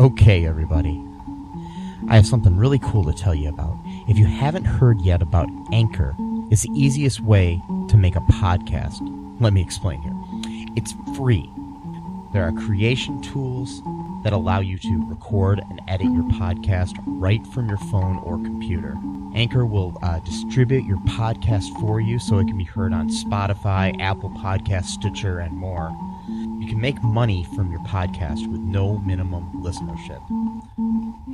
Okay, everybody. I have something really cool to tell you about. If you haven't heard yet about Anchor, it's the easiest way to make a podcast. Let me explain here. It's free. There are creation tools that allow you to record and edit your podcast right from your phone or computer. Anchor will distribute your podcast for you so it can be heard on Spotify, Apple Podcasts, Stitcher, and more. You can make money from your podcast with no minimum listenership.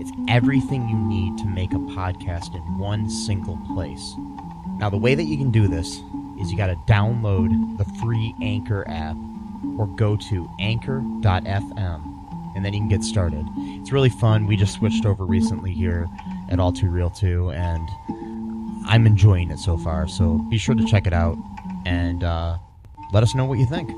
It's everything you need to make a podcast in one single place. Now, the way that you can do this is you got to download the free Anchor app or go to anchor.fm and then you can get started. It's really fun. We just switched over recently here at All2ReelToo, and I'm enjoying it so far. So be sure to check it out and let us know what you think.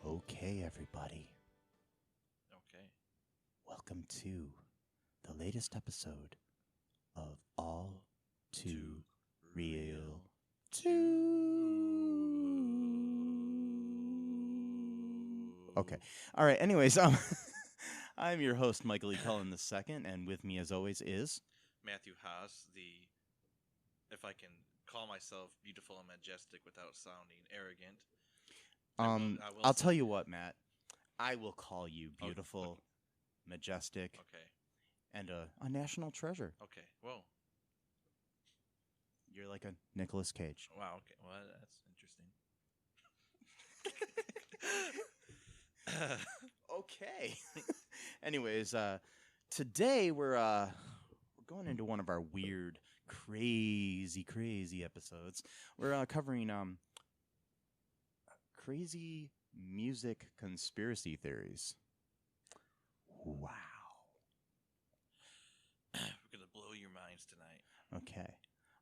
Okay, everybody. Okay. Welcome to the latest episode of All2ReelToo. Okay. All right. Anyways, I'm your host, Michael E. Cullen II, and with me, as always, is Matthew Haas, if I can call myself beautiful and majestic without sounding arrogant. I'll tell you what, Matt. I will call you beautiful, majestic, and a national treasure. Okay. Whoa. You're like a Nicolas Cage. Wow. Okay. Well, that's interesting. Okay. Anyways, today we're going into one of our weird, crazy episodes. We're covering crazy music conspiracy theories. Wow. We're gonna blow your minds tonight. Okay.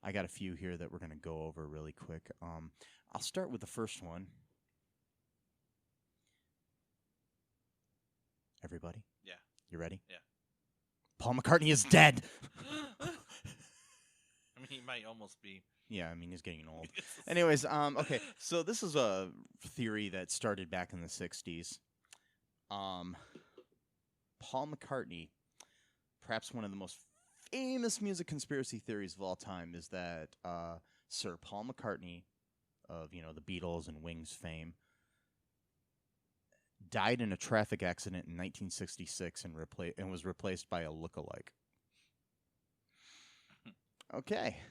I got a few here that we're gonna go over really quick. I'll start with the first one. Everybody? Yeah. You ready? Yeah. Paul McCartney is dead! I mean, he might almost be. Yeah, I mean, he's getting old. Anyways, okay, so this is a theory that started back in the 60s. Paul McCartney, perhaps one of the most famous music conspiracy theories of all time, is that Sir Paul McCartney of, the Beatles and Wings fame died in a traffic accident in 1966 and was replaced by a lookalike. Okay.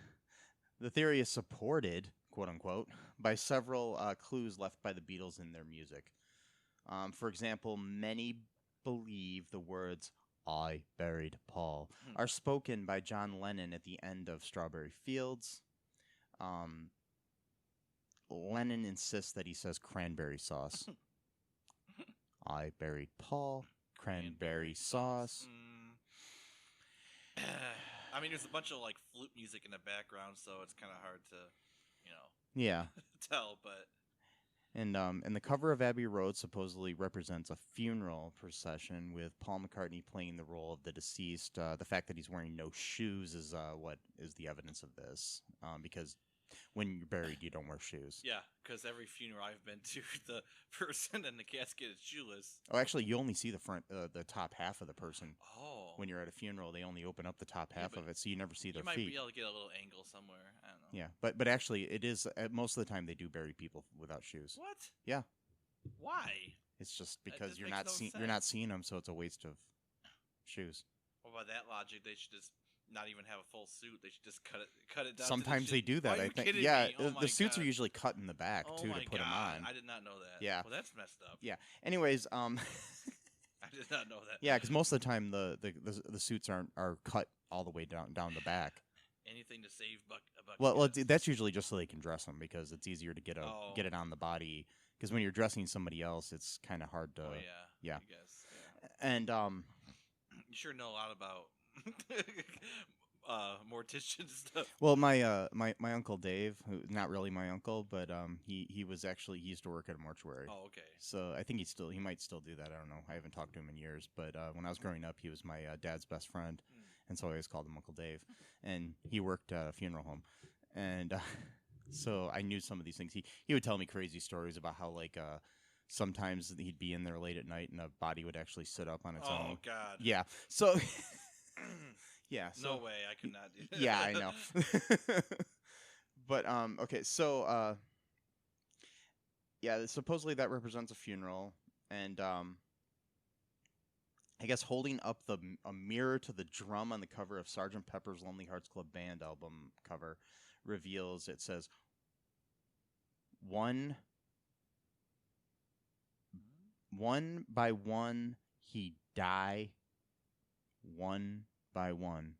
The theory is supported, quote-unquote, by several clues left by the Beatles in their music. For example, many believe the words, "I buried Paul," are spoken by John Lennon at the end of Strawberry Fields. Lennon insists that he says cranberry sauce. I buried Paul, cranberry sauce. I mean, there's a bunch of flute music in the background, so it's kind of hard to, Yeah. tell. But and the cover of Abbey Road supposedly represents a funeral procession with Paul McCartney playing the role of the deceased. The fact that he's wearing no shoes is what is the evidence of this, because When you're buried, you don't wear shoes. Yeah, because every funeral I've been to, the person in the casket is shoeless. Oh, actually, you only see the top half of the person. Oh. When you're at a funeral, they only open up the top half of it, so you never see their feet. You might feet. be able to get a little angle somewhere. I don't know. Yeah, but actually, it is most of the time they do bury people without shoes. What? Yeah. Why? It's just because just you're makes not you're not seeing them, so it's a waste of shoes. Well, by that logic, they should just not even have a full suit. They should just cut it down. Sometimes to they do that. Why are I you think. kidding Yeah, me? Oh the suits God. are usually cut in the back Oh too my to put them God. on. I did not know that. Yeah. Well, that's messed up. Yeah. Anyways, I did not know that. Yeah, because most of the time the suits are cut all the way down the back. Anything to save a buck. Well, that's usually just so they can dress them because it's easier to get it on the body. Because when you're dressing somebody else, it's kind of hard to. Oh yeah. Yeah. I guess. Yeah. And you sure know a lot about mortician stuff. Well, my uncle Dave, who not really my uncle, but he used to work at a mortuary. Oh, okay. So I think he might still do that. I don't know. I haven't talked to him in years, but when I was growing up, he was my dad's best friend, and so I always called him Uncle Dave. And he worked at a funeral home, and so I knew some of these things. He would tell me crazy stories about how sometimes he'd be in there late at night and a body would actually sit up on its own. Oh God. Yeah. So. Yeah. So, no way, I could not do that. Yeah, I know. But okay, so yeah, supposedly that represents a funeral, and I guess holding up a mirror to the drum on the cover of Sgt. Pepper's Lonely Hearts Club Band album cover reveals, it says, one by one he die, one by one,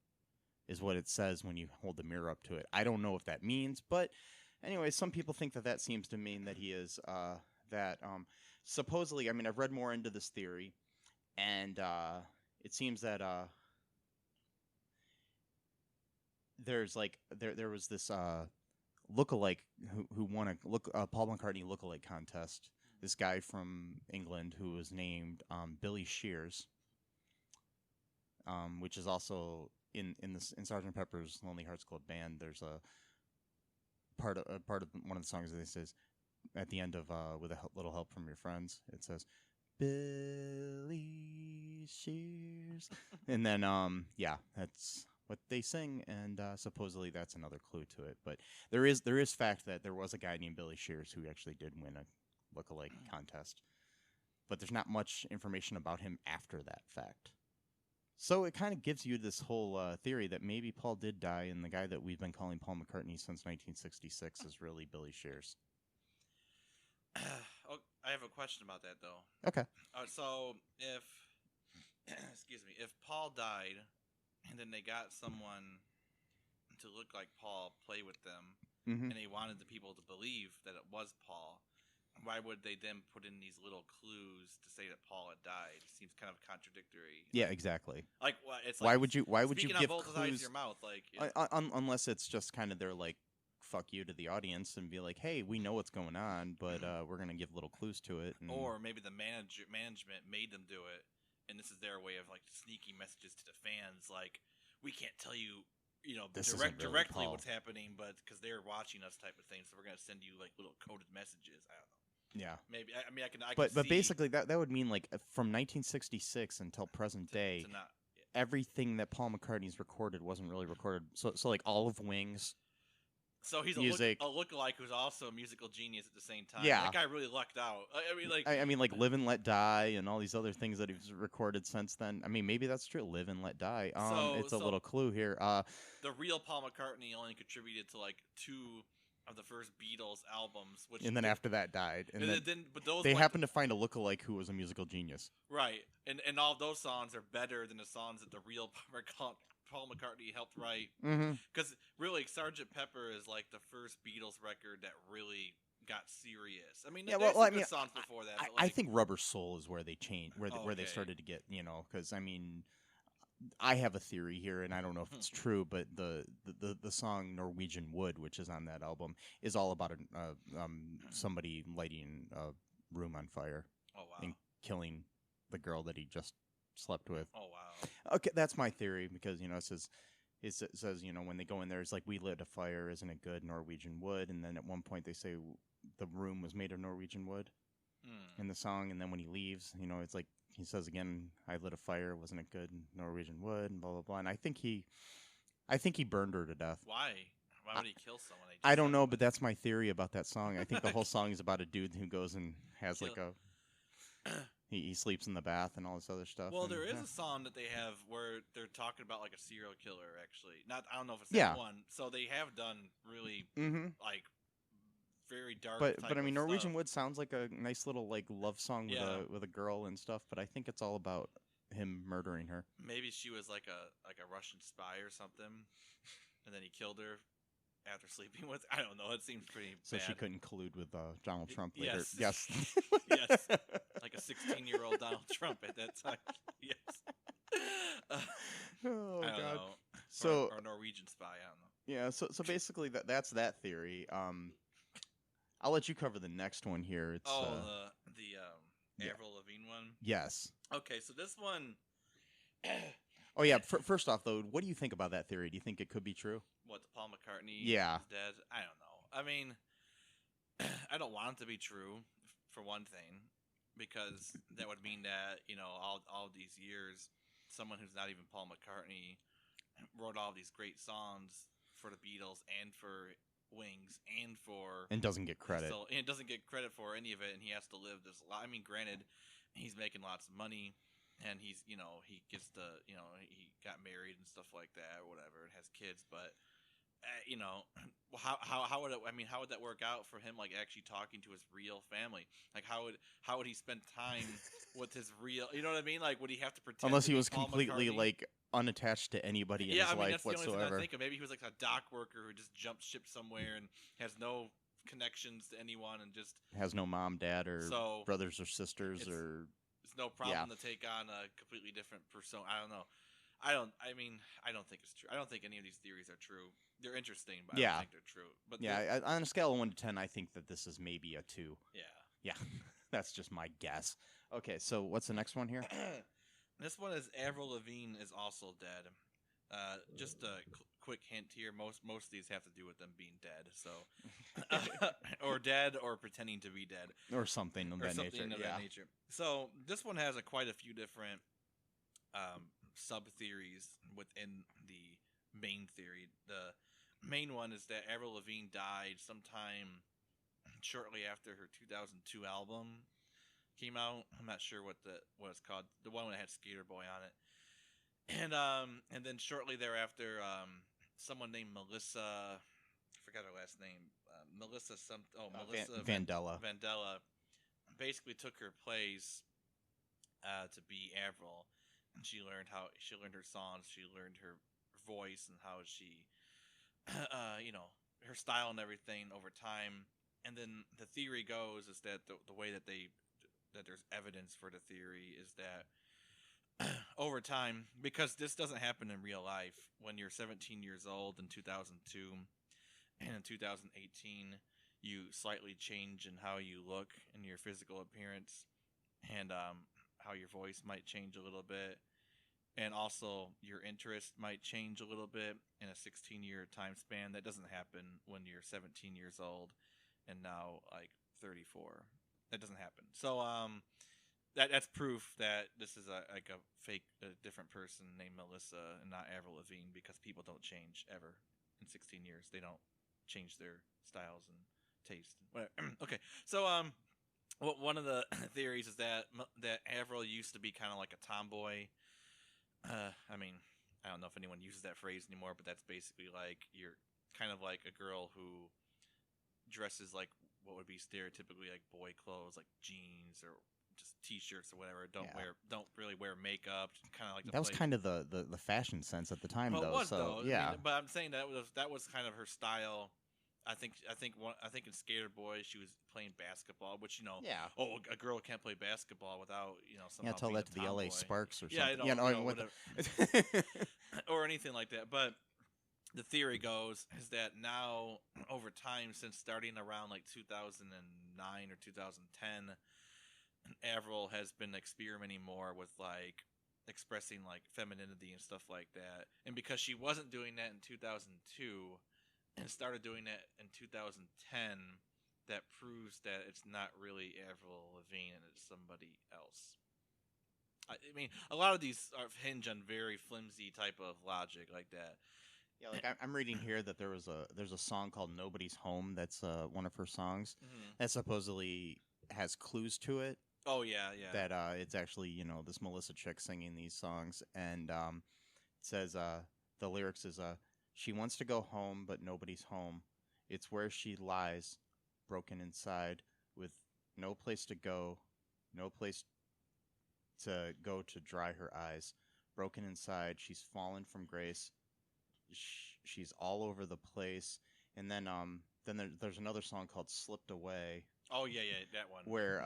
is what it says when you hold the mirror up to it. I don't know what that means, but anyway, some people think that seems to mean that he is supposedly. I mean, I've read more into this theory, and it seems that there's there was this lookalike who won a Paul McCartney lookalike contest. This guy from England who was named Billy Shears. Which is also in Sgt. Pepper's Lonely Hearts Club Band. There's a part of one of the songs that says at the end of with a little help from your friends. It says Billy Shears, and then yeah, that's what they sing, and supposedly that's another clue to it. But there is fact that there was a guy named Billy Shears who actually did win a lookalike contest, but there's not much information about him after that fact. So it kind of gives you this whole theory that maybe Paul did die, and the guy that we've been calling Paul McCartney since 1966 is really Billy Shears. Oh, I have a question about that, though. Okay. So if, excuse me, if Paul died, and then they got someone to look like Paul play with them, and they wanted the people to believe that it was Paul, why would they then put in these little clues to say that Paul had died? It seems kind of contradictory. Yeah, exactly. Like, it's why like would you give both clues? sides of your mouth, like unless it's just kind of their like fuck you to the audience and be like, hey, we know what's going on, but we're gonna give little clues to it. And... Or maybe the management made them do it, and this is their way of like sneaking messages to the fans, like we can't tell you. Directly what's happening, but because they're watching us, type of thing. So we're gonna send you like little coded messages. I don't know. Yeah, maybe. I mean, I can. But see basically, that would mean like from 1966 until present day, everything that Paul McCartney's recorded wasn't really recorded. So like all of Wings. So he's music. a lookalike who's also a musical genius at the same time. Yeah, that guy really lucked out. I mean, like Live and Let Die and all these other things that he's recorded since then. I mean, maybe that's true. Live and Let Die. It's a little clue here. The real Paul McCartney only contributed to like 2 of the first Beatles albums, and then after that died. And then but those they happened to find a lookalike who was a musical genius. Right, and all those songs are better than the songs that the real Paul McCartney helped write. Because really, Sgt. Pepper is like the first Beatles record that really got serious. I mean, there's some good songs before that. I think Rubber Soul is where they changed, where they started to get, because I mean, I have a theory here, and I don't know if it's true, but the song Norwegian Wood, which is on that album, is all about somebody lighting a room on fire. Oh, wow. And killing the girl that he just slept with. Oh, wow. Okay, that's my theory, because, it says it says, when they go in there, it's like, we lit a fire, isn't it good, Norwegian wood? And then at one point they say the room was made of Norwegian wood in the song. And then when he leaves, it's like he says again, I lit a fire, wasn't it good, Norwegian wood, and blah, blah, blah. And I think he burned her to death. Why? Why would he kill someone? I don't know, but that's my theory about that song. I think the whole song is about a dude who goes and has he sleeps in the bath and all this other stuff. Well, there is a song that they have where they're talking about like a serial killer. Actually, I don't know if it's that one. So they have done really like very dark. But I mean, Norwegian stuff. Wood sounds like a nice little like love song with a girl and stuff. But I think it's all about him murdering her. Maybe she was like a Russian spy or something, and then he killed her after sleeping with. I don't know. It seems pretty. So bad. she couldn't collude with Donald Trump later. Yes. Yes. Yes. Like a 16-year-old Donald Trump at that time. Yes. Oh, I don't God. know. So or Norwegian spy. I don't know. Yeah. So basically that's that theory. I'll let you cover the next one here. It's the Avril Lavigne one. Yes. Okay, so this one. Oh yeah. First off, though, what do you think about that theory? Do you think it could be true? What, the Paul McCartney is dead? I don't know. I mean, I don't want it to be true, for one thing, because that would mean that, all these years, someone who's not even Paul McCartney wrote all these great songs for the Beatles and for Wings and doesn't get credit. And doesn't get credit for any of it, and he has to live this life. I mean, granted, he's making lots of money, and he's, he gets to, he got married and stuff like that or whatever, and has kids, but how would it? I mean, how would that work out for him? Like actually talking to his real family. Like how would he spend time with his real? You know what I mean? Like would he have to pretend? Unless he was Paul completely McCartney? Like unattached to anybody in his life that's the only thing whatsoever. I think of. Maybe he was like a dock worker who just jumped ship somewhere and has no connections to anyone and just has no mom, dad, or brothers or sisters, or it's no problem to take on a completely different persona. I don't know. I don't think it's true. I don't think any of these theories are true. They're interesting, but I don't think they're true. But on a scale of 1 to 10, I think that this is maybe a 2. Yeah. That's just my guess. Okay, so what's the next one here? This one is Avril Lavigne is also dead. Just a quick hint here: most of these have to do with them being dead. So, or dead, or pretending to be dead, or something of that nature. So this one has quite a few different sub theories within the main theory. The main one is that Avril Lavigne died sometime shortly after her 2002 album came out. I'm not sure what it's called. The one that had Skater Boy on it. And then shortly thereafter, someone named Melissa, I forgot her last name, Melissa Vandella basically took her place to be Avril. And she learned her songs, she learned her voice, and how she, her style and everything over time. And then the theory goes is that the way that there's evidence for the theory is that over time, because this doesn't happen in real life, when you're 17 years old in 2002 and in 2018, you slightly change in how you look and your physical appearance, and how your voice might change a little bit, and also your interest might change a little bit in a 16-year time span. That doesn't happen when you're 17 years old and now like 34. That doesn't happen. So that's proof that this is a fake, different person named Melissa and not Avril Lavigne, because people don't change ever in 16 years. They don't change their styles and taste. Okay, so one of the theories is that Avril used to be kind of like a tomboy. I mean, I don't know if anyone uses that phrase anymore, but that's basically like you're kind of like a girl who dresses like what would be stereotypically like boy clothes, like jeans or just t-shirts or whatever. Don't really wear makeup. Kind of like that was kind of the fashion sense at the time, though. It was, though. Yeah, I mean, but I'm saying that was kind of her style. I think in Skater Boy she was playing basketball, which a girl can't play basketball without somehow tell being that to the LA Sparks or something. Whatever. Or anything like that. But the theory goes is that now over time, since starting around like 2009 or 2010, Avril has been experimenting more with like expressing like femininity and stuff like that. And because she wasn't doing that in 2002 and started doing that in 2010, that proves that it's not really Avril Lavigne and it's somebody else. I mean, a lot of these are hinge on very flimsy type of logic like that. Yeah, like I'm reading here that there's a song called "Nobody's Home" that's one of her songs that supposedly has clues to it. Oh yeah, yeah. That it's actually this Melissa chick singing these songs, and it says the lyrics is she wants to go home but nobody's home. It's where she lies, broken inside, with no place to go, no place to go to dry her eyes. Broken inside, she's fallen from grace. She's all over the place. And then there's another song called "Slipped Away." Oh yeah, yeah, that one. Where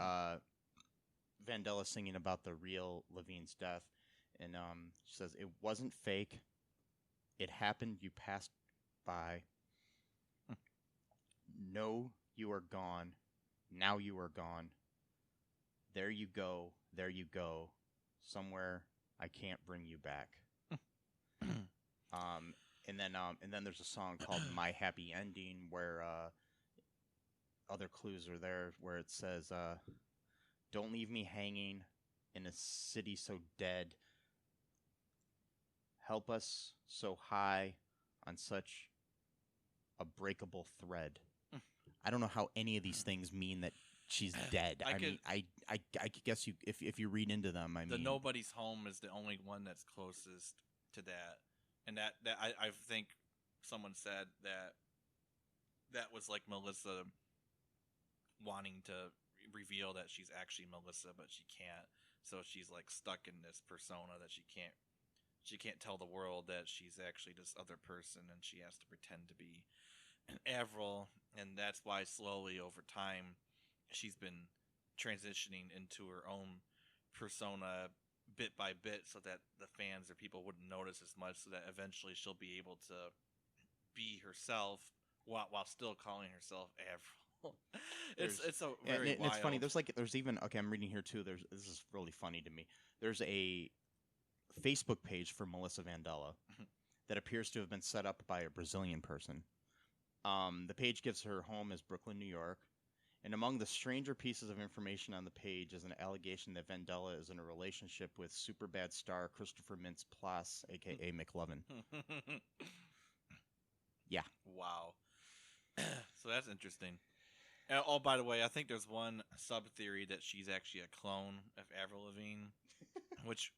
Vandella's singing about the real Lavigne's death, and she says it wasn't fake. It happened. You passed by. No, you are gone. Now you are gone. There you go. There you go. Somewhere I can't bring you back. And then there's a song called "My Happy Ending" where other clues are there where it says, "Don't leave me hanging in a city so dead. Help us so high on such a breakable thread." I don't know how any of these things mean that she's dead. I guess if you read into them, the "Nobody's Home" is the only one that's closest to that. And that I think someone said that was like Melissa wanting to reveal that she's actually Melissa, but she can't. So she's like stuck in this persona that she can't tell the world that she's actually this other person, and she has to pretend to be an Avril. And that's why slowly over time she's been transitioning into her own persona bit by bit, so that the fans or people wouldn't notice as much, so that eventually she'll be able to be herself while still calling herself Avril. It's a very wild. It's funny. There's even I'm reading here too. This is really funny to me. There's a Facebook page for Melissa Vandella that appears to have been set up by a Brazilian person. The page gives her home as Brooklyn, New York. And among the stranger pieces of information on the page is an allegation that Vandella is in a relationship with Superbad star Christopher Mintz-Plasse, a.k.a. McLovin. Yeah. Wow. So that's interesting. Oh, by the way, I think there's one sub-theory that she's actually a clone of Avril Lavigne, which,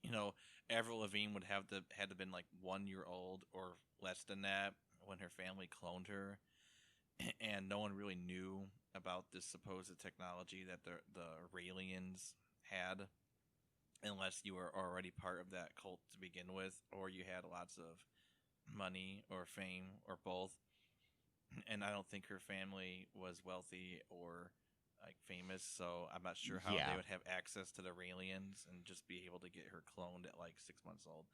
Avril Lavigne would had to been like 1 year old or less than that when her family cloned her. And no one really knew about this supposed technology that the Raelians had, unless you were already part of that cult to begin with, or you had lots of money or fame or both. And I don't think her family was wealthy or like famous, so I'm not sure how they would have access to the Raelians and just be able to get her cloned at like 6 months old.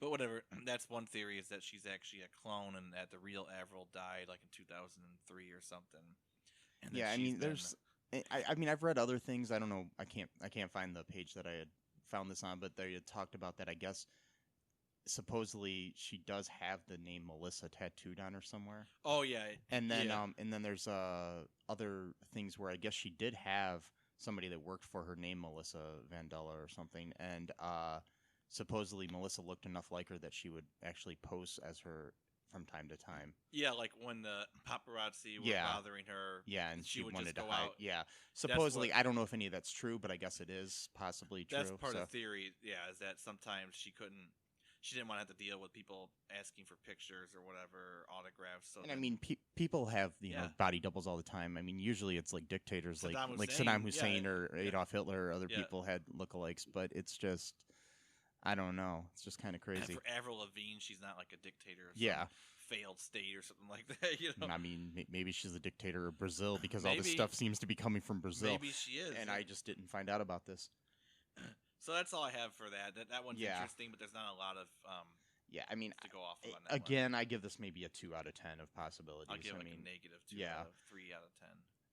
But whatever, that's one theory, is that she's actually a clone and that the real Avril died like in 2003 or something. And yeah, I've read other things. I don't know. I can't find the page that I had found this on, but they had talked about that. I guess supposedly she does have the name Melissa tattooed on her somewhere. Oh yeah, and then there's other things where I guess she did have somebody that worked for her named Melissa Vandella or something, and supposedly Melissa looked enough like her that she would actually pose as her from time to time. Yeah, like when the paparazzi were bothering her. Yeah, and she would wanted just to go hide. out. Yeah, supposedly, I don't know if any of that's true, but I guess it is possibly true. That's part of the theory, is that sometimes she didn't want to have to deal with people asking for pictures or whatever, autographs. So people have body doubles all the time. I mean, usually it's like dictators, Saddam Hussein or Adolf Hitler or other people had lookalikes, but it's just, I don't know. It's just kind of crazy. For Avril Lavigne, she's not like a dictator of some failed state or something like that. I mean, maybe she's the dictator of Brazil because all this stuff seems to be coming from Brazil. Maybe she is. And I just didn't find out about this. So that's all I have for that. That one's interesting, but there's not a lot of to go off of on that again, one. I give this maybe a 2 out of 10 of possibilities. I'll give a -2 out of 3 out of 10.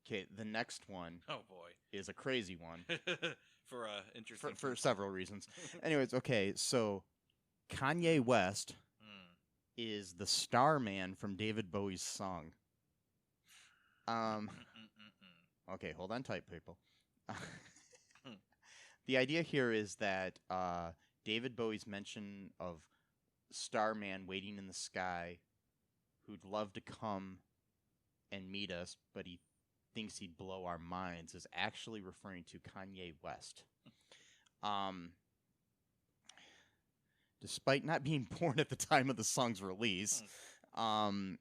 Okay, the next one Oh boy, is a crazy one for interesting for several reasons. Anyways, okay, so Kanye West is the Starman from David Bowie's song. Okay, hold on tight, people. The idea here is that David Bowie's mention of Starman waiting in the sky who'd love to come and meet us, but he thinks he'd blow our minds, is actually referring to Kanye West. Despite not being born at the time of the song's release, the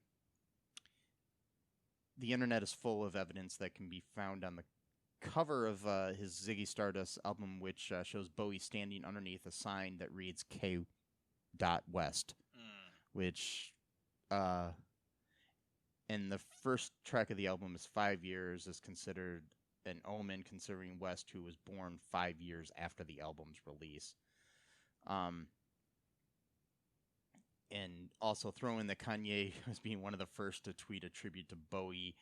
internet is full of evidence that can be found on the cover of his Ziggy Stardust album, which shows Bowie standing underneath a sign that reads K. West, which, and the first track of the album is 5 years, is considered an omen considering West, who was born 5 years after the album's release. And also throw in that Kanye was being one of the first to tweet a tribute to Bowie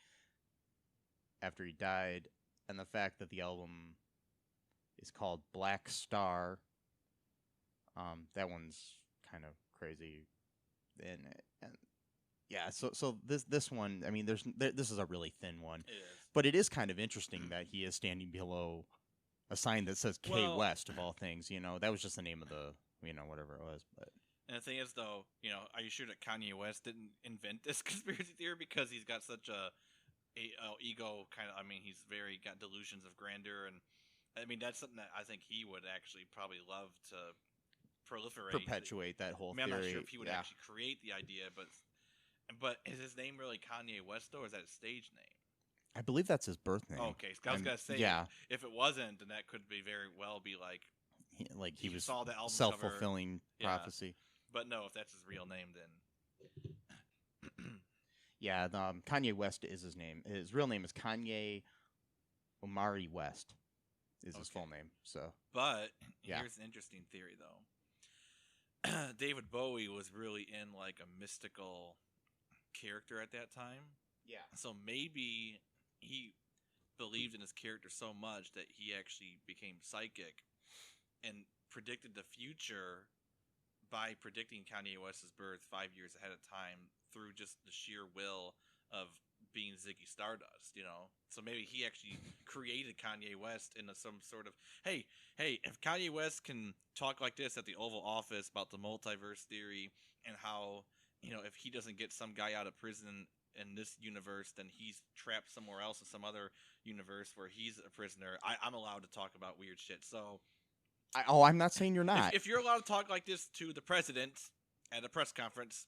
after he died, and the fact that the album is called Black Star. That one's kind of crazy, and yeah. So this one, I mean, this is a really thin one, but it is kind of interesting that he is standing below a sign that says K West of all things. You know, that was just the name of the whatever it was, but. And the thing is, though, are you sure that Kanye West didn't invent this conspiracy theory because he's got such a ego kind of? I mean, he's got delusions of grandeur, and I mean that's something that I think he would actually probably love to perpetuate that whole theory. I'm not sure if he would actually create the idea, but is his name really Kanye West, though, or is that his stage name? I believe that's his birth name. Okay, I was gonna say, if it wasn't, then that could be very well be like he was saw the album self-fulfilling prophecy. But no, if that's his real name, then yeah, Kanye West is his name. His real name is Kanye Omari West. Is his full name. So, but here's an interesting theory, though. David Bowie was really in like a mystical character at that time. Yeah. So maybe he believed in his character so much that he actually became psychic and predicted the future by predicting Kanye West's birth 5 years ahead of time through just the sheer will of being Ziggy Stardust, So maybe he actually created Kanye West in some sort of, hey, if Kanye West can talk like this at the Oval Office about the multiverse theory and how, if he doesn't get some guy out of prison in this universe, then he's trapped somewhere else in some other universe where he's a prisoner. I'm allowed to talk about weird shit. So I'm not saying you're not. If you're allowed to talk like this to the president at a press conference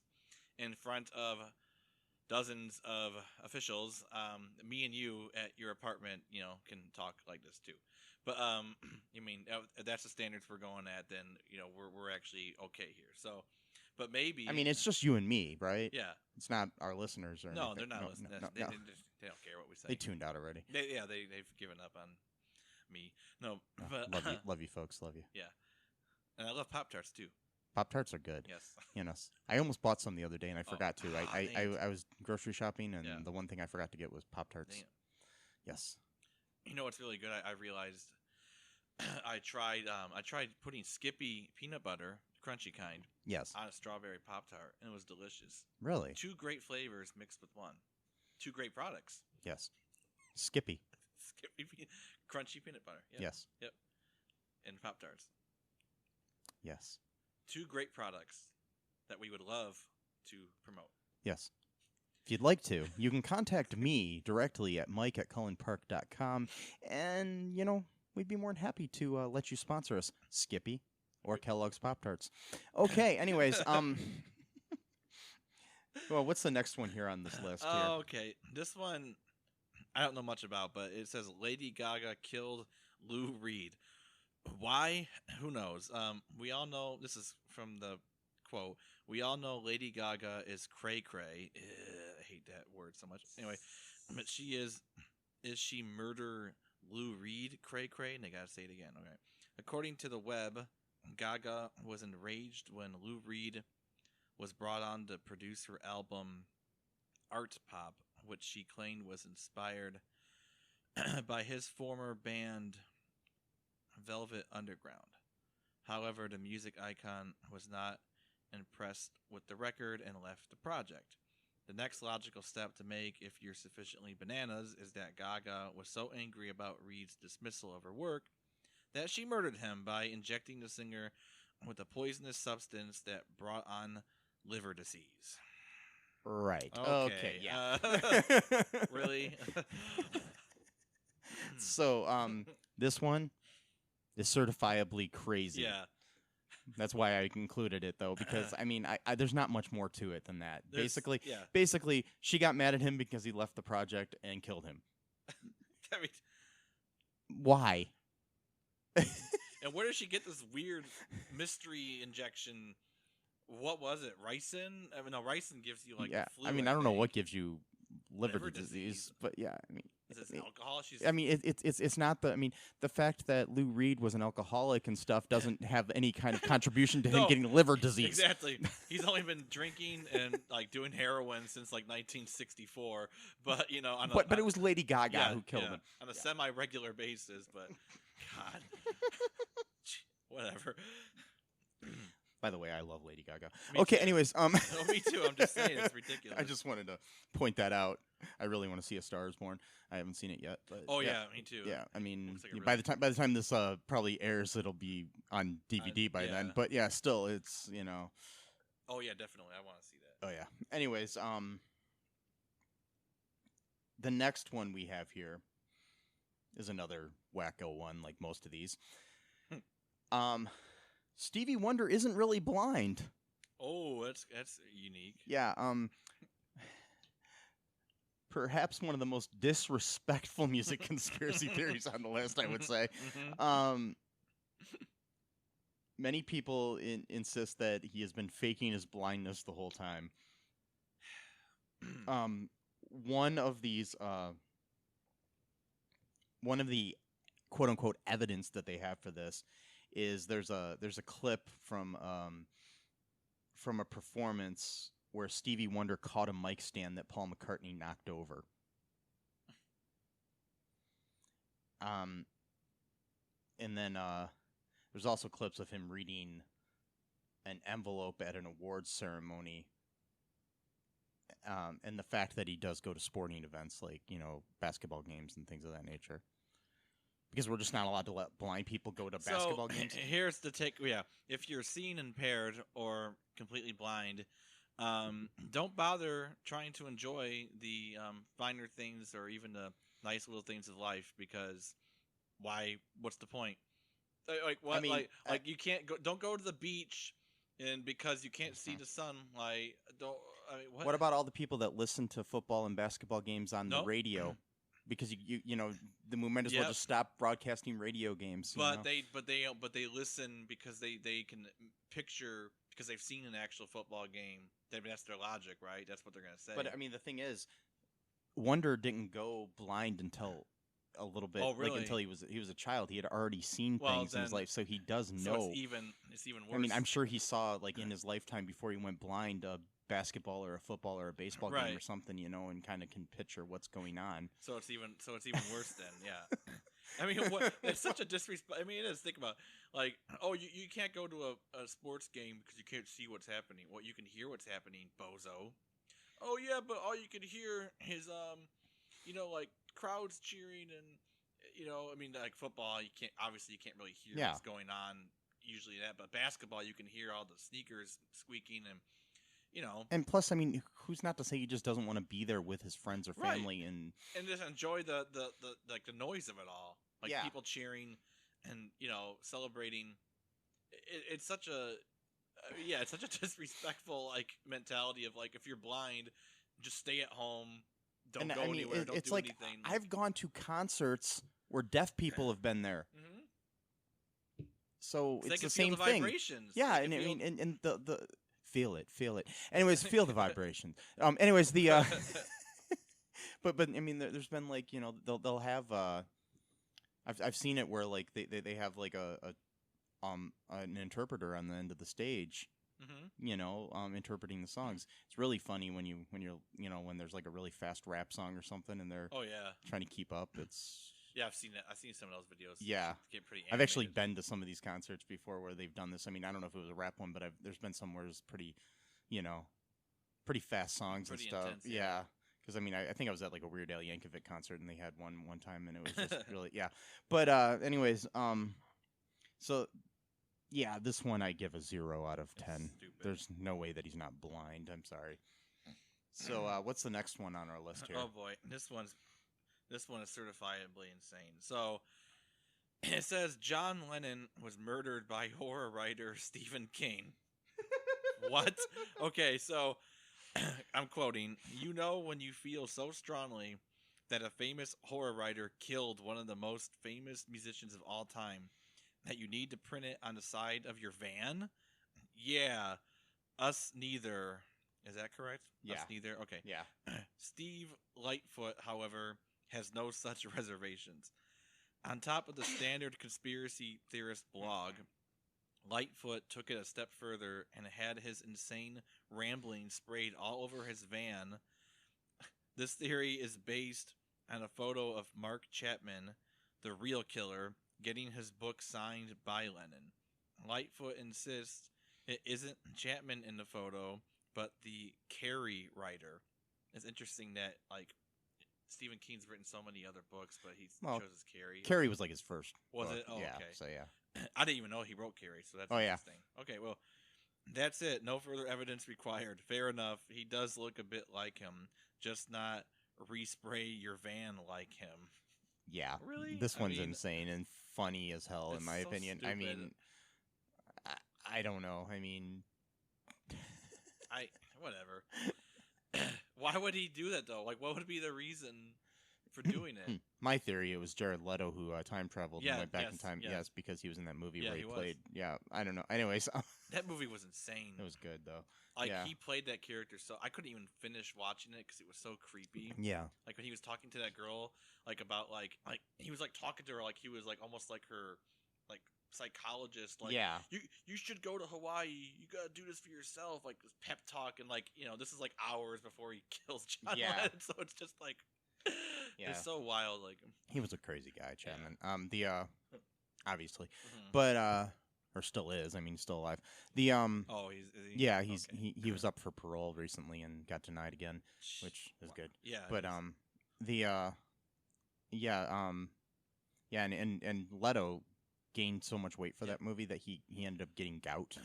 in front of dozens of officials, me and you at your apartment, can talk like this too. But I mean, if that's the standards we're going at, then we're actually okay here. So, but maybe it's just you and me, right? Yeah, it's not our listeners or no, anything. they're not listening. No. They don't care what we say. They tuned out already. They've given up on me. No, but love you folks, love you. Yeah, and I love Pop-Tarts too. Pop-Tarts are good. Yes. I almost bought some the other day and I forgot to. I was grocery shopping and the one thing I forgot to get was Pop-Tarts. Damn. Yes. You know what's really good? I realized I tried putting Skippy peanut butter, crunchy kind, on a strawberry Pop-Tart, and it was delicious. Really? 2 great flavors mixed with one. 2 great products. Yes. Skippy. Crunchy peanut butter. Yep. Yes. Yep. And Pop-Tarts. Yes. 2 great products that we would love to promote. Yes. If you'd like to, you can contact me directly at mike@cullenpark.com, and, we'd be more than happy to let you sponsor us, Skippy, or Kellogg's Pop-Tarts. Okay, anyways, well, what's the next one here on this list? Okay, this one I don't know much about, but it says Lady Gaga killed Lou Reed. Why? Who knows? We all know, this is from the quote, we all know Lady Gaga is cray-cray. I hate that word so much. Anyway, but is she murder Lou Reed cray-cray? And they gotta say it again. Okay. According to the web, Gaga was enraged when Lou Reed was brought on to produce her album Art Pop, which she claimed was inspired by his former band Velvet Underground. However, the music icon was not impressed with the record and left the project. The next logical step to make, if you're sufficiently bananas, is that Gaga was so angry about Reed's dismissal of her work that she murdered him by injecting the singer with a poisonous substance that brought on liver disease. Right. Okay. Yeah. Really? So, this one is certifiably crazy. Yeah. That's why I included it, though, because, I mean, I there's not much more to it than that. Yeah. Basically, she got mad at him because he left the project and killed him. I mean, why? and where did she get this weird mystery injection? What was it? Ricin? I mean, no, ricin gives you like flu. I mean, I don't know what gives you liver disease, but yeah, I mean, is this alcohol? I mean, it's not the. I mean, the fact that Lou Reed was an alcoholic and stuff doesn't have any kind of contribution to him getting liver disease. Exactly. He's only been drinking and like doing heroin since like 1964. But you know, but it was Lady Gaga who killed him on a semi-regular basis. But God, whatever. By the way, I love Lady Gaga. Me okay, too. anyways, No, me too. I'm just saying it's ridiculous. I just wanted to point that out. I really want to see A Star Is Born. I haven't seen it yet, but yeah, me too. Yeah, I mean, like by the time this probably airs, it'll be on DVD by then. But yeah, still, it's Oh yeah, definitely. I want to see that. Oh yeah. Anyways, the next one we have here is another wacko one, like most of these. Stevie Wonder isn't really blind. Oh, that's unique. Yeah, perhaps one of the most disrespectful music conspiracy theories on the list, I would say. Many people insist that he has been faking his blindness the whole time. One of the quote unquote evidence that they have for this is there's a clip from a performance where Stevie Wonder caught a mic stand that Paul McCartney knocked over. And then there's also clips of him reading an envelope at an awards ceremony. And the fact that he does go to sporting events like, basketball games and things of that nature. Because we're just not allowed to let blind people go to basketball games. Here's the take. Yeah, if you're seeing impaired or completely blind, don't bother trying to enjoy the finer things or even the nice little things of life. Because why? What's the point? Like what? I mean, like you can't go. Don't go to the beach, and because you can't see the sun. Like don't. I mean, what about all the people that listen to football and basketball games on the radio? Because we might as well just stop broadcasting radio games. But they listen because they can picture because they've seen an actual football game. That's their logic, right? That's what they're gonna say. But I mean, the thing is, Wonder didn't go blind until a little bit. Oh, really? Like until he was a child. He had already seen things in his life, so he does know. So it's even worse. I mean, I'm sure he saw in his lifetime before he went blind a basketball or a football or a baseball game or something, and kind of can picture what's going on. So it's even worse then, yeah. I mean, it's such a disrespect. I mean, it is. Think about you can't go to a sports game because you can't see what's happening. Well, you can hear what's happening, bozo. Oh yeah, but all you can hear is like crowds cheering and I mean, like football, you can't really hear what's going on usually but basketball you can hear all the sneakers squeaking and. And plus, I mean, who's not to say he just doesn't want to be there with his friends or family and just enjoy the noise of it all, people cheering and celebrating. It's such a it's such a disrespectful mentality of if you're blind, just stay at home, don't go anywhere, don't do anything. I've gone to concerts where deaf people have been there. Mm-hmm. So it's the same thing. Vibrations. Yeah, and I mean, and the. Feel it. Anyways, feel the vibrations. Anyways, the but I mean, there's been they'll have I've seen it where they have an interpreter on the end of the stage, interpreting the songs. It's really funny when you're when there's a really fast rap song or something and they're trying to keep up. It's Yeah, I've seen it. I've seen some of those videos. Yeah. Get pretty I've actually animated. been to some of these concerts before where they've done this. I mean, I don't know if it was a rap one, but there's been some where it's pretty, pretty fast songs Pretty and stuff. intense, yeah. Because, I mean, I think I was at like a Weird Al Yankovic concert and they had one time and it was just really, yeah. But anyways, so, yeah, this one I give a 0 out of 10. Stupid. There's no way that he's not blind. I'm sorry. So what's the next one on our list here? Oh boy, this one is certifiably insane. So it says John Lennon was murdered by horror writer Stephen King. What? Okay, so I'm quoting, "You know when you feel so strongly that a famous horror writer killed one of the most famous musicians of all time that you need to print it on the side of your van? Yeah, us neither." Is that correct? Yeah. Us neither? Okay. Yeah. Steve Lightfoot, however, has no such reservations. On top of the standard conspiracy theorist blog, Lightfoot took it a step further and had his insane rambling sprayed all over his van. This theory is based on a photo of Mark Chapman, the real killer, getting his book signed by Lennon. Lightfoot insists it isn't Chapman in the photo, but the Carrie writer. It's interesting that, like, Stephen King's written so many other books, but he chose Carrie. Carrie was like his first Was book. it? Oh, yeah, okay. So, yeah. I didn't even know he wrote Carrie, so that's interesting. Okay, well, that's it. No further evidence required. Fair enough. He does look a bit like him, just not respray your van like him. Yeah. Really? This one's insane and funny as hell, in my opinion. Stupid. I mean, I don't know. I mean... Whatever. Why would he do that, though? Like, what would be the reason for doing it? My theory, it was Jared Leto who time traveled and went back in time. Yeah. Yes, because he was in that movie where he was. played. Yeah, I don't know. Anyways, that movie was insane. It was good though. Like he played that character, so I couldn't even finish watching it because it was so creepy. Yeah. Like when he was talking to that girl, like about like he was like talking to her like he was like almost like her, like psychologist. Like you should go to Hawaii. You gotta do this for yourself. Like this pep talk and like this is like hours before he kills John Lennon. So it's just like. It's so wild. Like he was a crazy guy, Chapman. Obviously, but or still is. I mean, still alive. The Oh, is he? Yeah, he was up for parole recently and got denied again, which is good. Yeah, but and Leto gained so much weight for that movie that he ended up getting gout.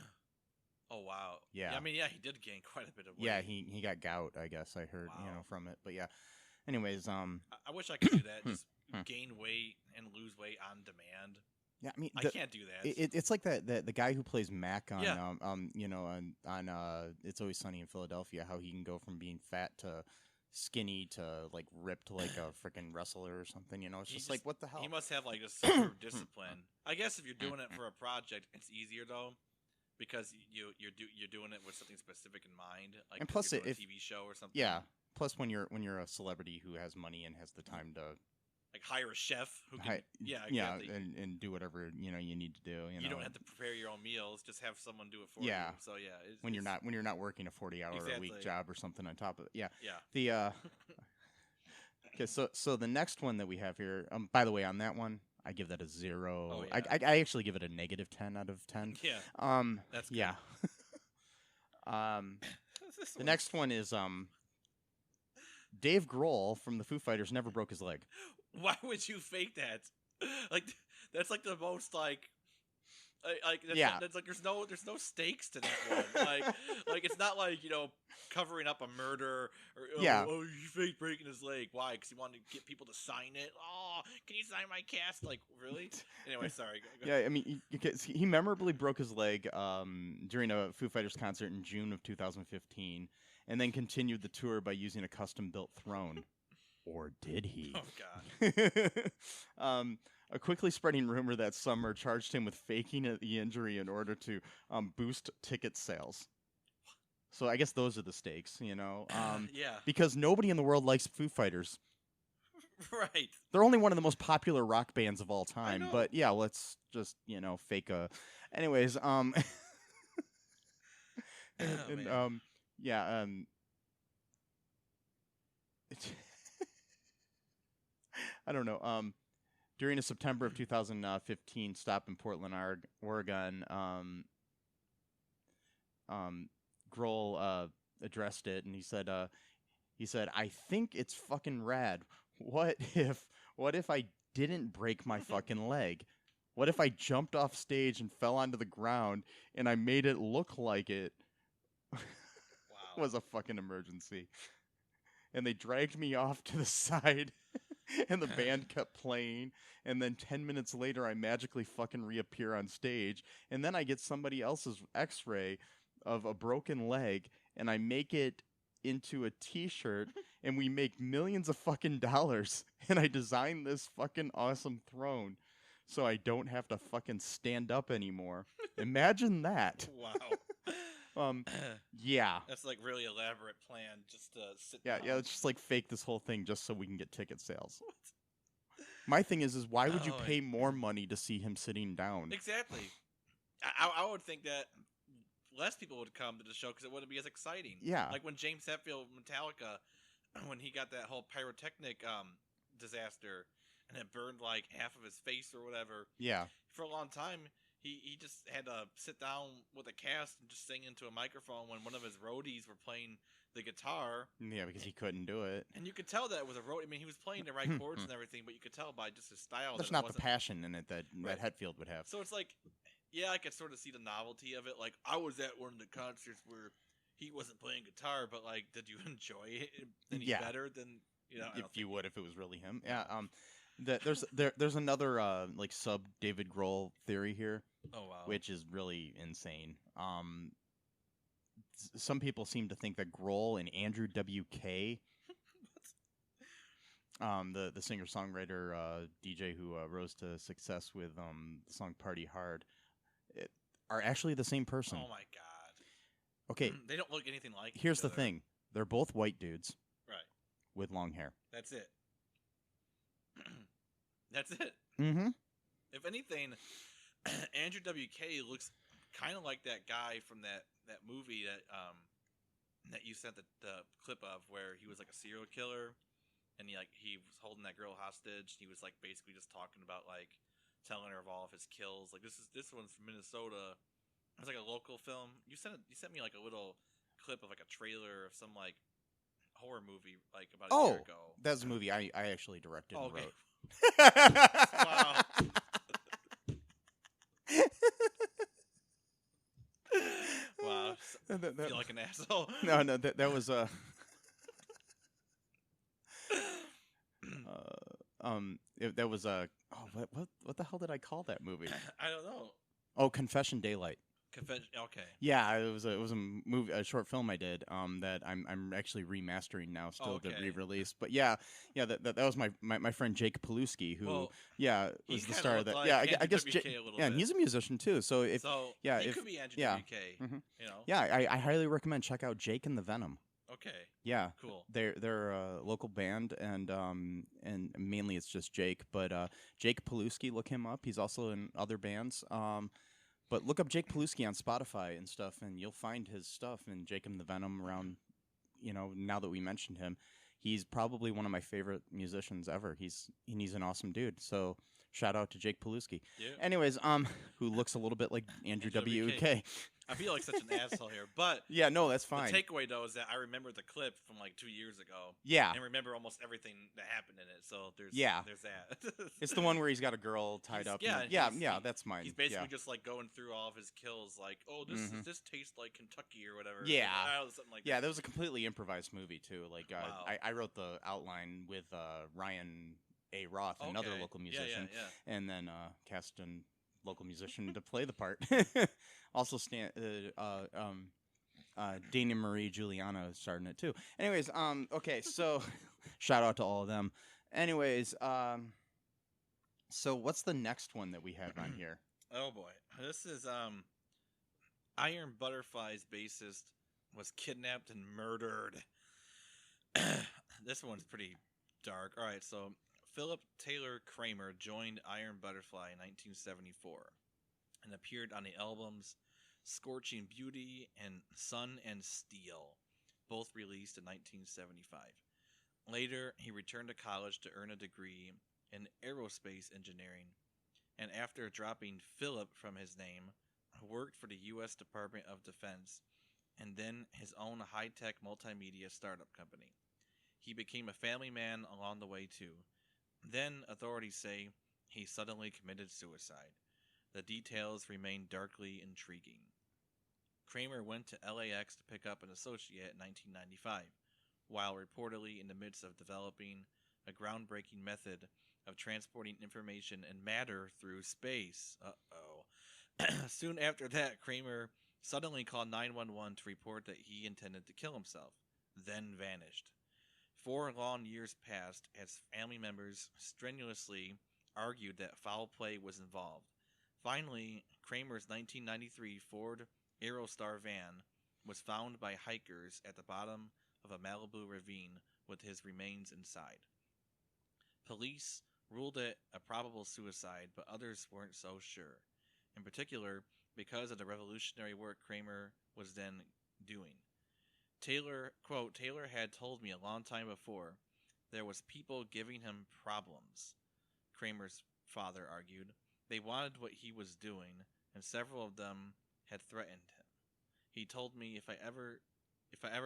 Oh wow. Yeah. I mean, he did gain quite a bit of weight. Yeah, he got gout. I guess I heard from it, but yeah. Anyways, I wish I could do that. Just gain weight and lose weight on demand. Yeah, I mean, I can't do that. It's like the guy who plays Mac on on It's Always Sunny in Philadelphia. How he can go from being fat to skinny to like ripped like a freaking wrestler or something. It's just like what the hell. He must have like a super discipline. I guess if you're doing it for a project, it's easier though. Because you're doing it with something specific in mind, like and plus if a TV show or something. Yeah. Plus, when you're a celebrity who has money and has the time to like hire a chef who can and do whatever you need to do. You don't have to prepare your own meals; just have someone do it for you. So when you're not working a 40-hour a week job or something on top of it. Yeah. The okay, so the next one that we have here. By the way, on that one, I give that a 0. Oh, yeah. I actually give it a negative 10 out of 10. Yeah. That's good. Yeah. The next one is Dave Grohl from the Foo Fighters never broke his leg. Why would you fake that? Like that's like the most like that's like there's no stakes to that one. Like it's not like covering up a murder or oh you faked breaking his leg. Why? Because he wanted to get people to sign it. Oh, can you sign my cast? Like really? Anyway, sorry. Go yeah, I mean he memorably broke his leg during a Foo Fighters concert in June of 2015, and then continued the tour by using a custom built throne. Or did he? Oh God. A quickly spreading rumor that summer charged him with faking the injury in order to boost ticket sales. So I guess those are the stakes, Yeah. Because nobody in the world likes Foo Fighters. Right. They're only one of the most popular rock bands of all time. I know. But yeah, let's just fake a. Anyways, I don't know. during a September of 2015 stop in Portland, Oregon, Grohl addressed it, and he said, "I think it's fucking rad. What if I didn't break my fucking leg? What if I jumped off stage and fell onto the ground and I made it look like it was a fucking emergency?" And they dragged me off to the side, and the band kept playing, and then 10 minutes later I magically fucking reappear on stage, and then I get somebody else's x-ray of a broken leg, and I make it into a t-shirt, and we make millions of fucking dollars, and I design this fucking awesome throne so I don't have to fucking stand up anymore. Imagine that. Wow. Yeah. That's like really elaborate plan just to sit Yeah, down. yeah, let's just like fake this whole thing just so we can get ticket sales. My thing is why would you pay more money to see him sitting down? Exactly. I would think that less people would come to the show because it wouldn't be as exciting. Yeah. Like when James Hetfield, Metallica, when he got that whole pyrotechnic disaster and it burned like half of his face or whatever. Yeah. For a long time, he just had to sit down with a cast and just sing into a microphone when one of his roadies were playing the guitar. Yeah, because he couldn't do it. And you could tell that it was a roadie. I mean, he was playing the right chords and everything, but you could tell by just his style. There's that not the passion in it that Hetfield would have. So it's like, yeah, I could sort of see the novelty of it. Like, I was at one of the concerts where he wasn't playing guitar, but like, did you enjoy it any better than, you know? If you would, if it was really him. Yeah. There's another like sub David Grohl theory here. Oh wow. Which is really insane. Some people seem to think that Grohl and Andrew WK, the singer-songwriter DJ who rose to success with the song Party Hard, are actually the same person. Oh my god. Okay. They don't look anything like Here's each the other. thing. They're both white dudes. Right. With long hair. That's it. That's it. Mm-hmm. If anything, Andrew WK looks kind of like that guy from that movie that you sent the clip of, where he was like a serial killer, and he was holding that girl hostage. He was like basically just talking about like telling her of all of his kills. Like this one's from Minnesota. It was like a local film. You sent me like a little clip of like a trailer of some like horror movie like about a year ago. That's a movie I actually directed and wrote. Wow. Wow. I feel like an asshole. No, that was that was what the hell did I call that movie? I don't know. Oh, Confession Daylight. Okay. Yeah, it was a movie, a short film I did that I'm actually remastering now, still to re-release. But yeah, that was my friend Jake Paluski, who was the star of that. Like I guess and he's a musician too. So he could be Andrew WK. Mm-hmm. You know. Yeah, I highly recommend check out Jake and the Venom. Okay. Yeah. Cool. They're a local band, and mainly it's just Jake. But Jake Paluski, look him up. He's also in other bands. But look up Jake Paluski on Spotify and stuff, and you'll find his stuff. And Jake and the Venom around, now that we mentioned him, he's probably one of my favorite musicians ever. He's an awesome dude. So shout out to Jake Paluski. Yeah. Anyways, who looks a little bit like Andrew WK. I feel like such an asshole here, but yeah, no, that's fine. The takeaway though is that I remember the clip from like 2 years ago. Yeah, and remember almost everything that happened in it. So there's that. It's the one where he's got a girl tied up. Yeah, that's mine. He's basically just like going through all of his kills, like, oh, this tastes like Kentucky or whatever. Yeah, something like that. Yeah, that was a completely improvised movie too. Like wow. I wrote the outline with Ryan A. Roth, another local musician, and then cast a local musician to play the part. Also, Dana Marie Giuliano starred in it too. Anyways, okay, so shout out to all of them. Anyways, so what's the next one that we have on here? Oh boy, this is Iron Butterfly's bassist was kidnapped and murdered. This one's pretty dark. All right, so Philip Taylor Kramer joined Iron Butterfly in 1974 and appeared on the albums Scorching Beauty and Sun and Steel, both released in 1975. Later, he returned to college to earn a degree in aerospace engineering, and after dropping Philip from his name, worked for the U.S. Department of Defense and then his own high-tech multimedia startup company. He became a family man along the way too. Then, authorities say, he suddenly committed suicide. The details remain darkly intriguing. Kramer went to LAX to pick up an associate in 1995, while reportedly in the midst of developing a groundbreaking method of transporting information and matter through space. Soon after that, Kramer suddenly called 911 to report that he intended to kill himself, then vanished. 4 long years passed as family members strenuously argued that foul play was involved. Finally, Kramer's 1993 Ford Aerostar van was found by hikers at the bottom of a Malibu ravine with his remains inside. Police ruled it a probable suicide, but others weren't so sure. In particular, because of the revolutionary work Kramer was then doing. Taylor, quote, Taylor had told me a long time before there was people giving him problems, Kramer's father argued. They wanted what he was doing, and several of them had threatened him. He told me, if I ever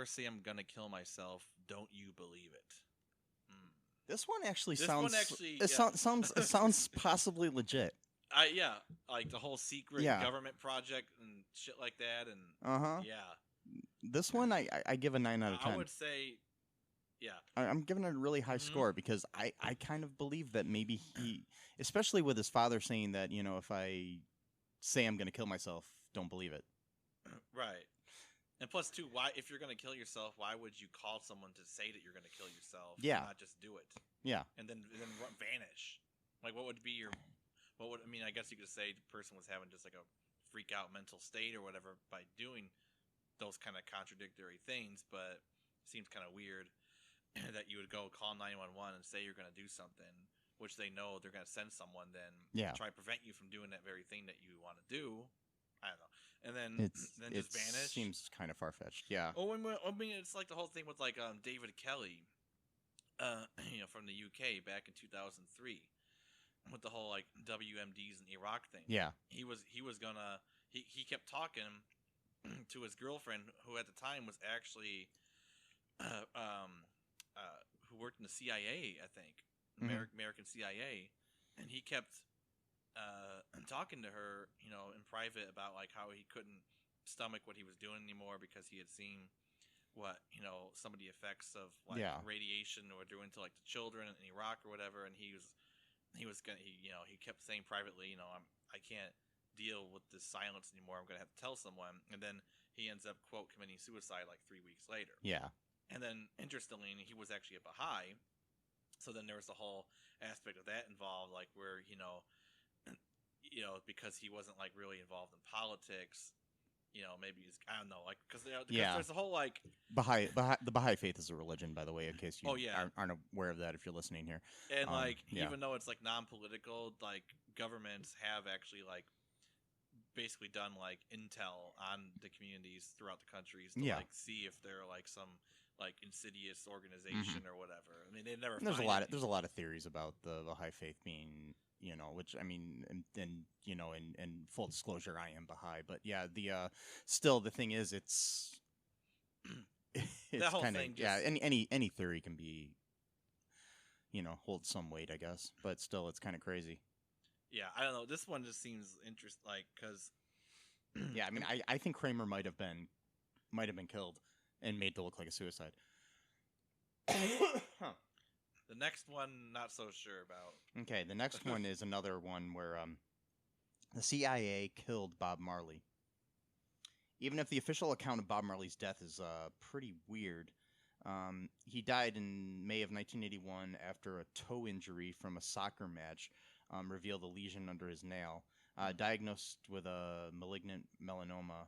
say I'm gonna kill myself, don't you believe it. This one actually sounds possibly legit. Yeah, like the whole secret government project and shit like that, and yeah. This one I give a 9 out of 10. I would say, yeah. I'm giving it a really high score because I kind of believe that maybe he, especially with his father saying that, you know, if I say I'm going to kill myself, don't believe it. Right. And plus, too, why, if you're going to kill yourself, why would you call someone to say that you're going to kill yourself? Yeah. And not just do it. Yeah. And then vanish. Like, what would be your... I mean, I guess you could say the person was having just like a freak out mental state or whatever by doing those kind of contradictory things, but it seems kind of weird that you would go call 911 and say you're going to do something, which they know they're going to send someone, then try to prevent you from doing that very thing that you want to do. I don't know. And then just vanish. Seems kind of far-fetched, yeah. Oh, I mean, it's like the whole thing with like David Kelly, from the UK back in 2003. With the whole like WMDs and Iraq thing, he kept talking to his girlfriend, who at the time was actually, who worked in the CIA, I think, American CIA, and he kept talking to her, you know, in private about like how he couldn't stomach what he was doing anymore because he had seen what, you know, some of the effects of like radiation were doing to like the children in Iraq or whatever, and he kept saying privately, you know, I can't deal with this silence anymore. I'm gonna have to tell someone. And then he ends up, quote, committing suicide like 3 weeks later. Yeah. And then interestingly, he was actually a Baha'i, so then there was the whole aspect of that involved, like where because he wasn't like really involved in politics. You know, maybe he's, I don't know, like, because there's a whole, like... the Baha'i faith is a religion, by the way, in case you aren't aware of that if you're listening here. And, even though it's, like, non-political, like, governments have actually, like, basically done, like, intel on the communities throughout the countries to, like, see if they're, like, some, like, insidious organization or whatever. I mean, they never There's a lot of theories about the Baha'i faith being... You know, which I mean, and you know, in full disclosure, I am Baha'i, but yeah, still the thing is, it's kind of any theory can be, you know, hold some weight, I guess, but still, it's kind of crazy. Yeah, I don't know. This one just seems interesting, like, because yeah, I mean, I think Kramer might have been killed and made to look like a suicide. Huh. The next one, not so sure about. Okay, the next one is another one where the CIA killed Bob Marley. Even if the official account of Bob Marley's death is pretty weird, he died in May of 1981 after a toe injury from a soccer match revealed a lesion under his nail. Diagnosed with a malignant melanoma,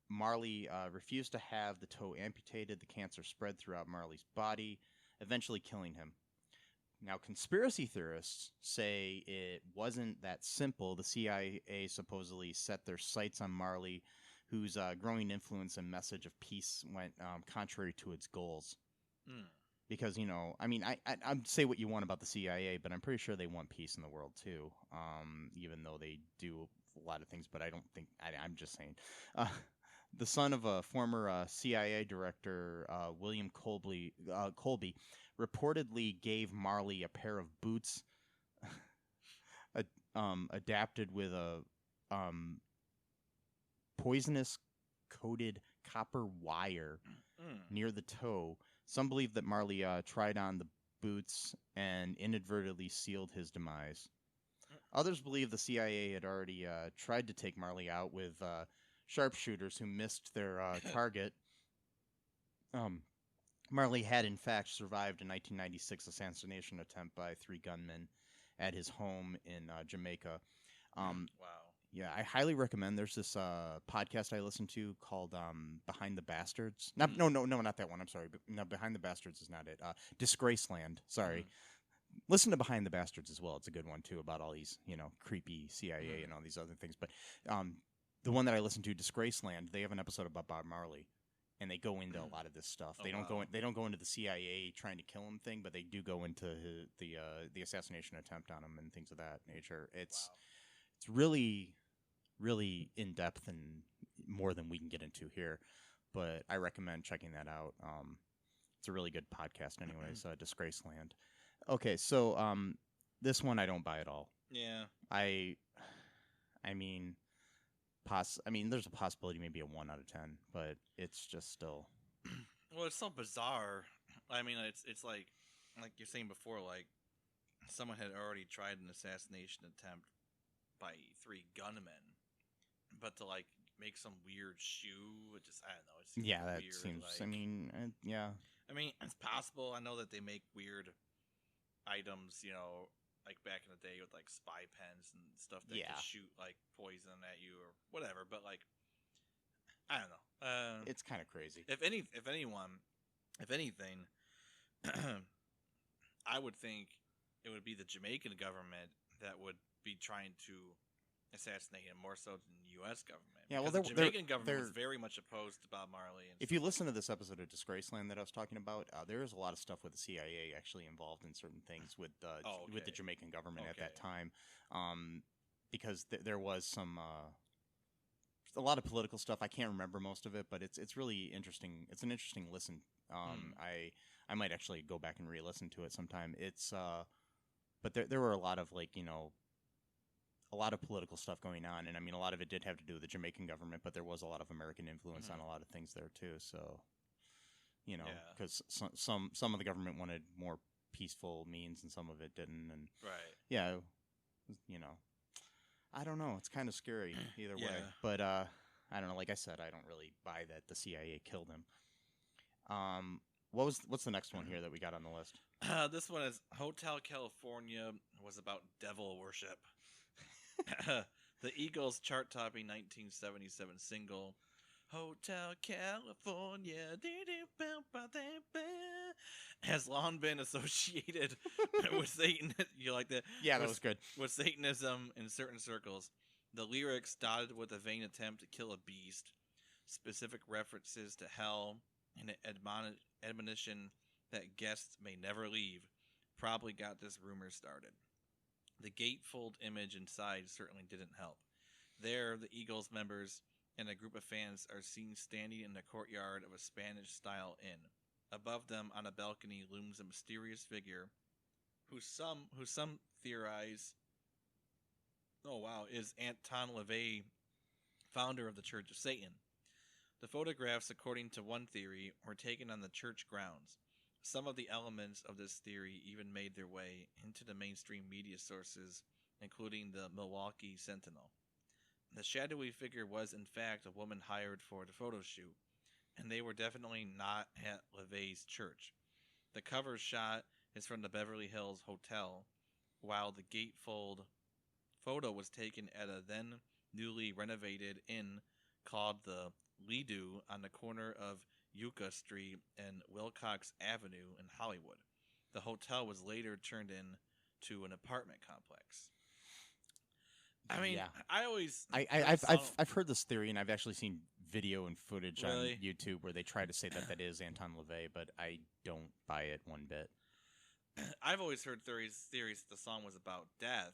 Marley refused to have the toe amputated. The cancer spread throughout Marley's body, eventually killing him. Now, conspiracy theorists say it wasn't that simple. The CIA supposedly set their sights on Marley, whose growing influence and message of peace went contrary to its goals. because I mean, I'm say what you want about the CIA, but I'm pretty sure they want peace in the world too. Even though they do a lot of things, but I don't think I'm just saying. The son of a former CIA director, William Colby, reportedly gave Marley a pair of boots adapted with a poisonous coated copper wire near the toe. Some believe that Marley tried on the boots and inadvertently sealed his demise. Others believe the CIA had already tried to take Marley out with sharpshooters who missed their target. Marley had, in fact, survived a 1996 assassination attempt by 3 gunmen at his home in Jamaica. Wow. Yeah, I highly recommend. There's this podcast I listen to called Behind the Bastards. No, not that one. I'm sorry. No, Behind the Bastards is not it. Disgraceland. Sorry. Listen to Behind the Bastards as well. It's a good one, too, about all these, creepy CIA and all these other things. But the one that I listen to, Disgraceland, they have an episode about Bob Marley, and they go into a lot of this stuff. They don't go into the CIA trying to kill him thing, but they do go into the assassination attempt on him and things of that nature. It's really, really in depth and more than we can get into here, but I recommend checking that out. It's a really good podcast, anyways. Disgraceland. Okay, so this one I don't buy at all. Yeah. I mean, there's a possibility maybe a 1 out of 10, but it's just still. Well, it's so bizarre. I mean, it's like you're saying before, like someone had already tried an assassination attempt by 3 gunmen, but to like make some weird shoe, it just I don't know. It seems that weird, seems. Like, yeah. I mean, it's possible. I know that they make weird items, like back in the day with like spy pens and stuff that could shoot like poison at you or whatever. But like, I don't know. It's kind of crazy. If anything, I would think it would be the Jamaican government that would be trying to assassinate him more so than the U.S. government. Yeah, well, the Jamaican government was very much opposed to Bob Marley. And if you listen to this episode of Disgraceland that I was talking about, there is a lot of stuff with the CIA actually involved in certain things with the Jamaican government at that time, because there was some a lot of political stuff. I can't remember most of it, but it's really interesting. It's an interesting listen. I might actually go back and re-listen to it sometime. It's but there were a lot of a lot of political stuff going on, and I mean a lot of it did have to do with the Jamaican government, but there was a lot of American influence on a lot of things there too. So, because some of the government wanted more peaceful means, and some of it didn't, and I don't know. It's kind of scary either way, but I don't know. Like I said, I don't really buy that the CIA killed him. What's the next one here that we got on the list? This one is Hotel California was about devil worship. The Eagles' chart-topping 1977 single, Hotel California, has long been associated with Satan. You like that? Yeah, that was good. With Satanism in certain circles. The lyrics dotted with a vain attempt to kill a beast, specific references to hell, and an admonition that guests may never leave, probably got this rumor started. The gatefold image inside certainly didn't help. There, the Eagles members and a group of fans are seen standing in the courtyard of a Spanish-style inn. Above them, on a balcony, looms a mysterious figure who some theorize, is Anton LaVey, founder of the Church of Satan. The photographs, according to one theory, were taken on the church grounds. Some of the elements of this theory even made their way into the mainstream media sources, including the Milwaukee Sentinel. The shadowy figure was, in fact, a woman hired for the photo shoot, and they were definitely not at LaVey's church. The cover shot is from the Beverly Hills Hotel, while the gatefold photo was taken at a then newly renovated inn called the Lido on the corner of Yucca Street and Wilcox Avenue in Hollywood. The hotel was later turned into an apartment complex. I mean, I've heard this theory, and I've actually seen video and footage Really? on YouTube where they try to say that is Anton LaVey, but I don't buy it one bit. I've always heard theories that the song was about death.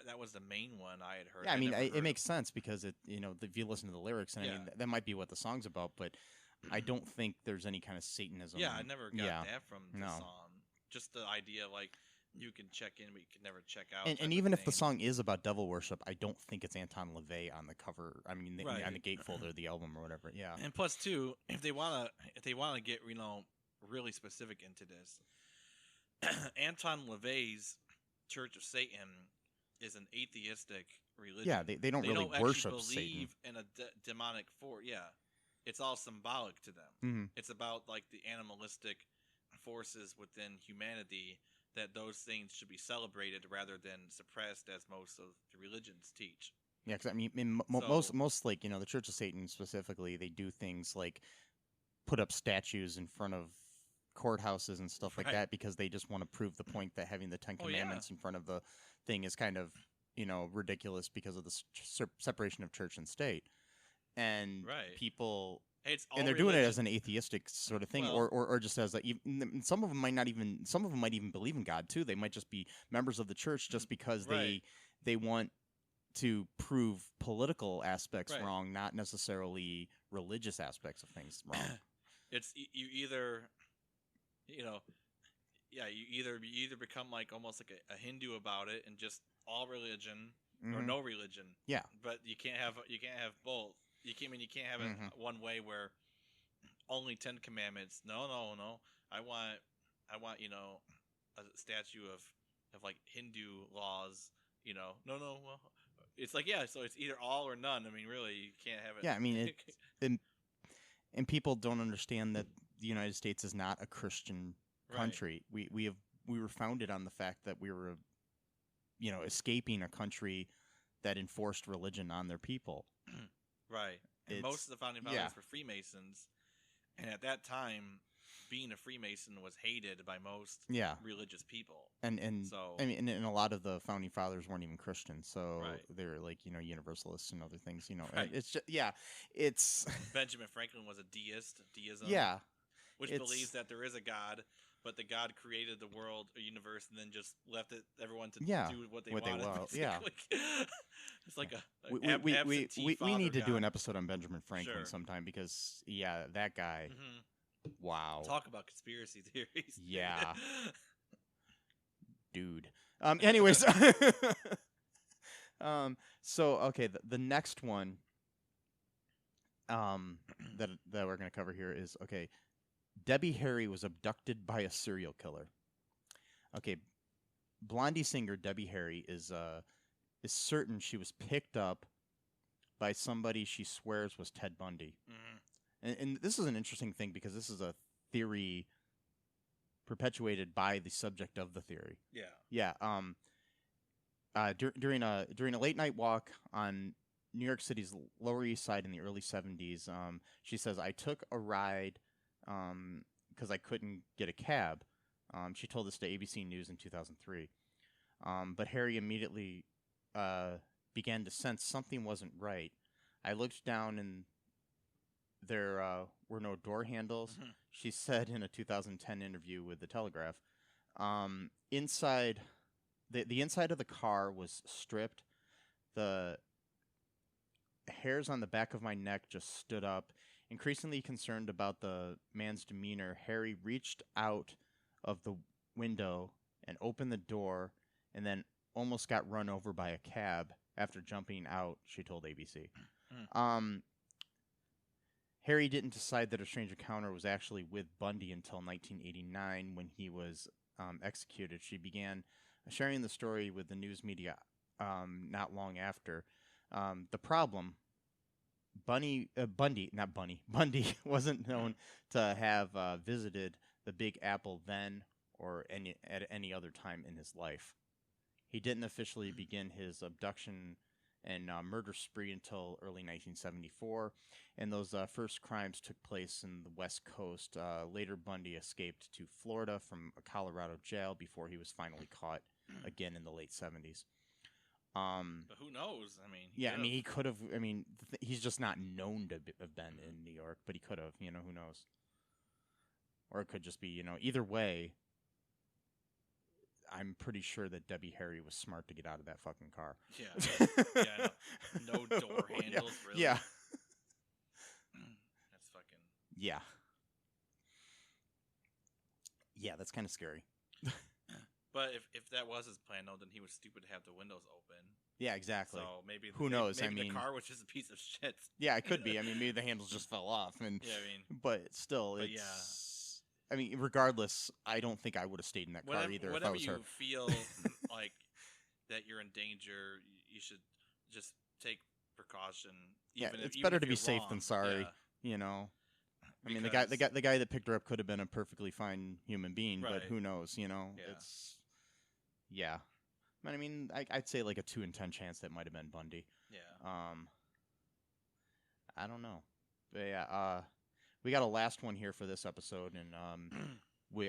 That was the main one I had heard. Yeah, I mean, it makes sense because if you listen to the lyrics, and I mean, that might be what the song's about, but I don't think there's any kind of Satanism. Yeah, I never got that from the No. song. Just the idea, like, you can check in, but you can never check out. And even if the song is about devil worship, I don't think it's Anton LaVey on the cover. I mean, on the gatefold or the album or whatever. Yeah. And plus, too, if they wanna get really specific into this, Anton LaVey's Church of Satan is an atheistic religion. Yeah, they don't really worship believe Satan. in a demonic force. Yeah, it's all symbolic to them. Mm-hmm. It's about like the animalistic forces within humanity, that those things should be celebrated rather than suppressed, as most of the religions teach. Yeah, because I mean, most like the Church of Satan specifically, they do things like put up statues in front of courthouses and stuff like that because they just want to prove the point that having the Ten Commandments in front of the thing is kind of ridiculous because of the separation of church and state, and people. And they're doing it as an atheistic sort of thing, or just as some of them might even believe in God too. They might just be members of the church just because they want to prove political aspects wrong, not necessarily religious aspects of things wrong. It's you either you either become like almost like a Hindu about it and just all religion or no religion. Yeah, but you can't have both. You can't have it one way where only 10 commandments. No. I want a statue of like Hindu laws. No. Well, it's like so it's either all or none. I mean, really, you can't have it. Yeah, I mean, and people don't understand that the United States is not a Christian country. We were founded on the fact that we were, escaping a country that enforced religion on their people. Right. And most of the founding fathers were Freemasons, and at that time, being a Freemason was hated by most religious people. And so, I mean, and a lot of the founding fathers weren't even Christians, so they were like Universalists and other things. It's just it's Benjamin Franklin was a deism. Yeah, which believes that there is a God, but the God created the world, a universe, and then just left everyone to do what they wanted. Yeah. It's like we need to God. do an episode on Benjamin Franklin sometime because that guy. Wow. Talk about conspiracy theories. Yeah. Dude. Anyways. So okay, the next one that we're gonna cover here is Debbie Harry was abducted by a serial killer. Okay, Blondie singer Debbie Harry is certain she was picked up by somebody she swears was Ted Bundy. And this is an interesting thing because this is a theory perpetuated by the subject of the theory. Yeah. During a late night walk on New York City's Lower East Side in the early 70s, she says, "I took a ride because I couldn't get a cab." She told this to ABC News in 2003. But Harry immediately began to sense something wasn't right. "I looked down and there were no door handles," she said in a 2010 interview with The Telegraph. Inside, the inside of the car was stripped. The hairs on the back of my neck just stood up. Increasingly concerned about the man's demeanor, Harry reached out of the window and opened the door and then almost got run over by a cab after jumping out, she told ABC. Harry didn't decide that a strange encounter was actually with Bundy until 1989 when he was executed. She began sharing the story with the news media not long after. The problem, Bundy wasn't known to have visited the Big Apple then or at any other time in his life. He didn't officially begin his abduction and murder spree until early 1974, and those first crimes took place in the West Coast. Later, Bundy escaped to Florida from a Colorado jail before he was finally caught again in the late 70s. But who knows? I mean, yeah, I mean, he could have. I mean, he's just not known to have been in New York, but he could have. You know, who knows? Or it could just be, either way. I'm pretty sure that Debbie Harry was smart to get out of that fucking car. Yeah, yeah, no door handles, really. Yeah, that's fucking. Yeah. Yeah, that's kind of scary. But if that was his plan, though, then he was stupid to have the windows open. Yeah, exactly. So maybe who knows? Maybe I mean, the car was just a piece of shit. Yeah, it could be. I mean, maybe the handles just fell off, and yeah, I mean, but still, it's. Yeah. I mean, regardless, I don't think I would have stayed in that car either. If I was her. Whenever you feel like that you're in danger, you should just take precaution. It's better to be safe than sorry. Yeah. I mean, the guy that picked her up could have been a perfectly fine human being, but who knows? It's. Yeah. But I mean, I'd say like a 2 in 10 chance that might have been Bundy. Yeah. I don't know. But yeah, we got a last one here for this episode, and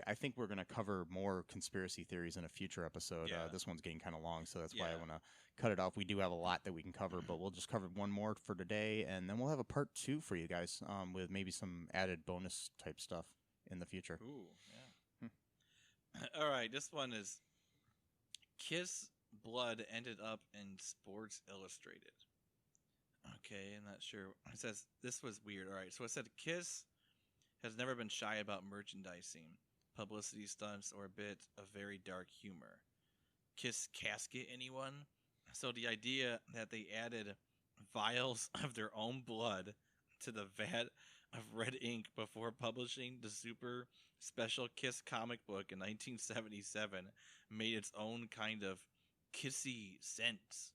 I think we're gonna cover more conspiracy theories in a future episode. Yeah. This one's getting kind of long, so that's why I want to cut it off. We do have a lot that we can cover, but we'll just cover one more for today, and then we'll have a part 2 for you guys, with maybe some added bonus type stuff in the future. Ooh, yeah. All right, this one is Kiss blood ended up in Sports Illustrated. Okay, I'm not sure. It says this was weird. All right, so it said Kiss has never been shy about merchandising, publicity stunts, or a bit of very dark humor. Kiss casket, anyone? So the idea that they added vials of their own blood to the vat of red ink before publishing the super special Kiss comic book in 1977 made its own kind of kissy sense.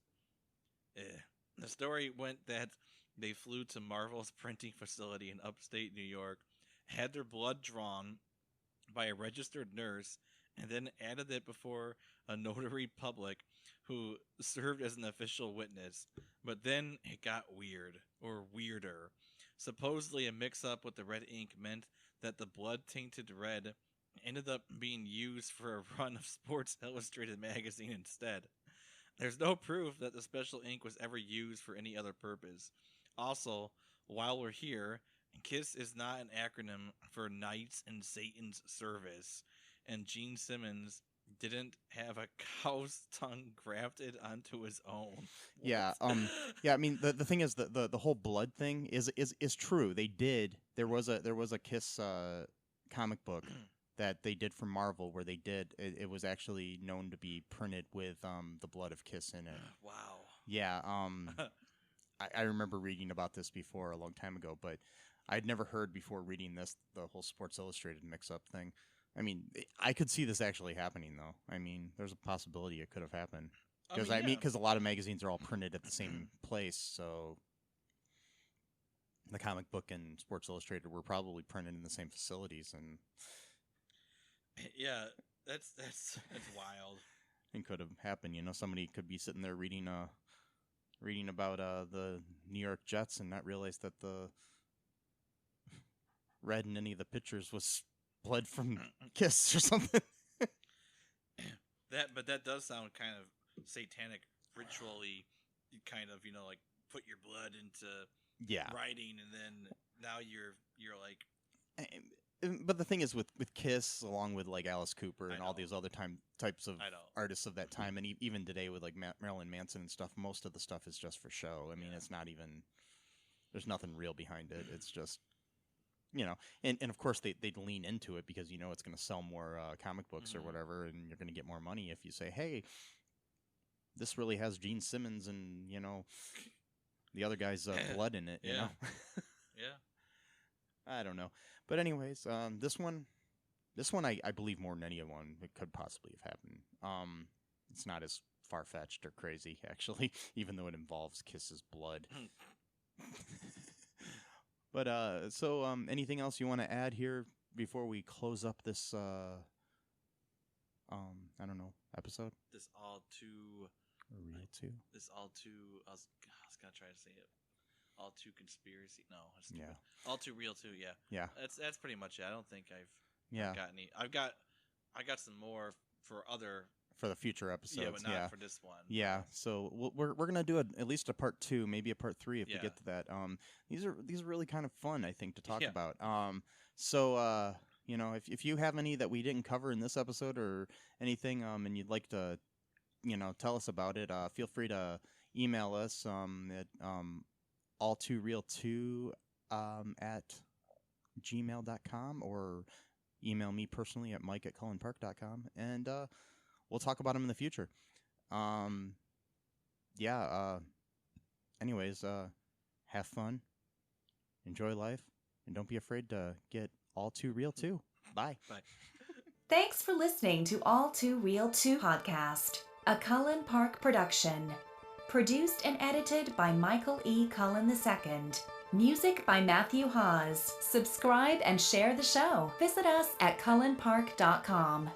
The story went that they flew to Marvel's printing facility in upstate New York, had their blood drawn by a registered nurse, and then added it before a notary public who served as an official witness. But then it got weird, or weirder. Supposedly a mix-up with the red ink meant that the blood-tainted red ended up being used for a run of Sports Illustrated magazine instead. There's no proof that the special ink was ever used for any other purpose. Also, while we're here, KISS is not an acronym for Knights in Satan's Service, and Gene Simmons didn't have a cow's tongue grafted onto his own. Yeah, I mean, the thing is, the whole blood thing is true. They did. There was a KISS comic book that they did for Marvel where they did. It was actually known to be printed with the blood of KISS in it. Wow. Yeah. I remember reading about this before a long time ago, but I'd never heard before reading this the whole Sports Illustrated mix-up thing. I mean, I could see this actually happening, though. I mean, there's a possibility it could have happened. Because a lot of magazines are all printed at the same place, so the comic book and Sports Illustrated were probably printed in the same facilities, and yeah, that's wild. It could have happened. Somebody could be sitting there reading about the New York Jets and not realize that the red in any of the pictures was blood from KISS or something. But that does sound kind of satanic, ritually, kind of, like put your blood into writing, and then now you're like. But the thing is, with KISS, along with like Alice Cooper and all these other types of artists of that time, and even today with like Marilyn Manson and stuff, most of the stuff is just for show. I mean, it's not even. There's nothing real behind it. It's just. And of course they'd lean into it because it's going to sell more comic books or whatever, and you're going to get more money if you say, hey, this really has Gene Simmons and, the other guy's blood in it, you know? Yeah. I don't know. But anyways, this one I believe more than any one it could possibly have happened. It's not as far-fetched or crazy, actually, even though it involves KISS's blood. But, so, anything else you want to add here before we close up this, I don't know, episode? This All2ReelToo. This All2, I was going to try to say it. All2 conspiracy. No, it's stupid. Yeah. All2ReelToo, yeah. Yeah. That's pretty much it. I don't think I've got any. I got some more for other for the future episodes. Yeah, but not for this one. Yeah, so we're gonna do at least a part 2, maybe a part 3 if we get to that. These are really kind of fun, I think, to talk about. So you know, if you have any that we didn't cover in this episode or anything, and you'd like to, you know, tell us about it, feel free to email us at All2ReelToo at gmail.com, or email me personally at mike@cullenpark.com, and we'll talk about them in the future. Anyways, have fun, enjoy life, and don't be afraid to get all too real too. Bye. Bye. Thanks for listening to All2ReelToo podcast, a Cullen Park production. Produced and edited by Michael E. Cullen II. Music by Matthew Hawes. Subscribe and share the show. Visit us at cullenpark.com.